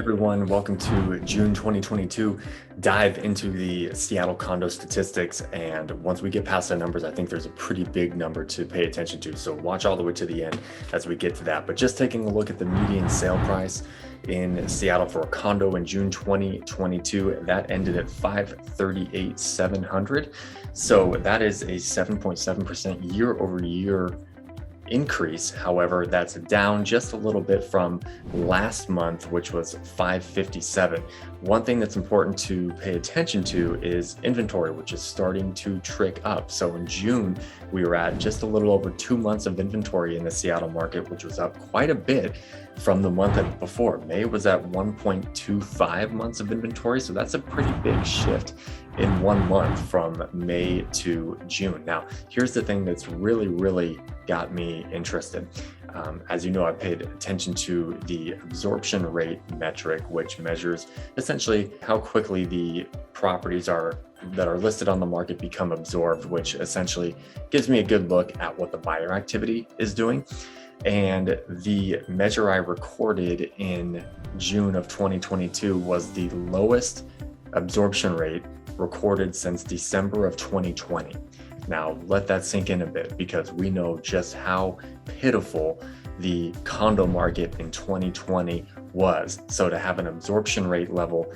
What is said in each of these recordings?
everyone, welcome to June 2022 dive into the Seattle condo statistics. And once we get past the numbers, I think there's a pretty big number to pay attention to. So watch all the way to the end as we get to that. But just taking a look at the median sale price in Seattle for a condo in June 2022, that ended at $538,700. So that is a 7.7% year over year increase. However, that's down just a little bit from last month, which was 557. One thing that's important to pay attention to is inventory, which is starting to trick up. So in June, we were at just a little over 2 months of inventory in the Seattle market, which was up quite a bit from the month before. May was at 1.25 months of inventory. So that's a pretty big shift in 1 month from May to June. Now, here's the thing that's really got me interested. As you know, I paid attention to the absorption rate metric, which measures essentially how quickly the properties that are listed on the market become absorbed, which essentially gives me a good look at what the buyer activity is doing. And the measure I recorded in June of 2022 was the lowest absorption rate recorded since December of 2020. Now, let that sink in a bit, because we know just how pitiful the condo market in 2020 was. So to have an absorption rate level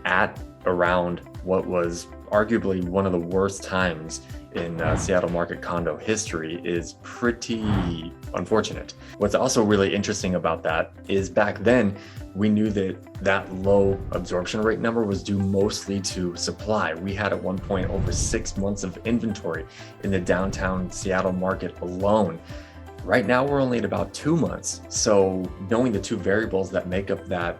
at around what was arguably one of the worst times in Seattle market condo history is pretty unfortunate. What's also really interesting about that is back then, we knew that low absorption rate number was due mostly to supply. We had at one point over 6 months of inventory in the downtown Seattle market alone. Right now, we're only at about 2 months. So knowing the two variables that make up that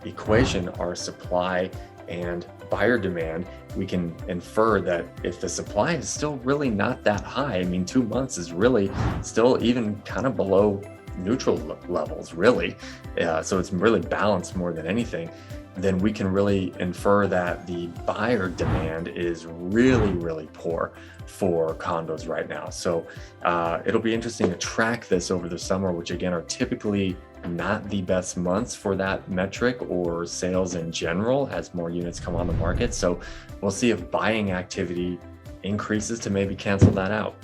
equation are supply and buyer demand, we can infer that if the supply is still really not that high, I mean, 2 months is really still even kind of below neutral levels, really. So it's really balanced more than anything. Then we can really infer that the buyer demand is really poor for condos right now. So it'll be interesting to track this over the summer, which again are typically not the best months for that metric or sales in general as more units come on the market. So we'll see if buying activity increases to maybe cancel that out.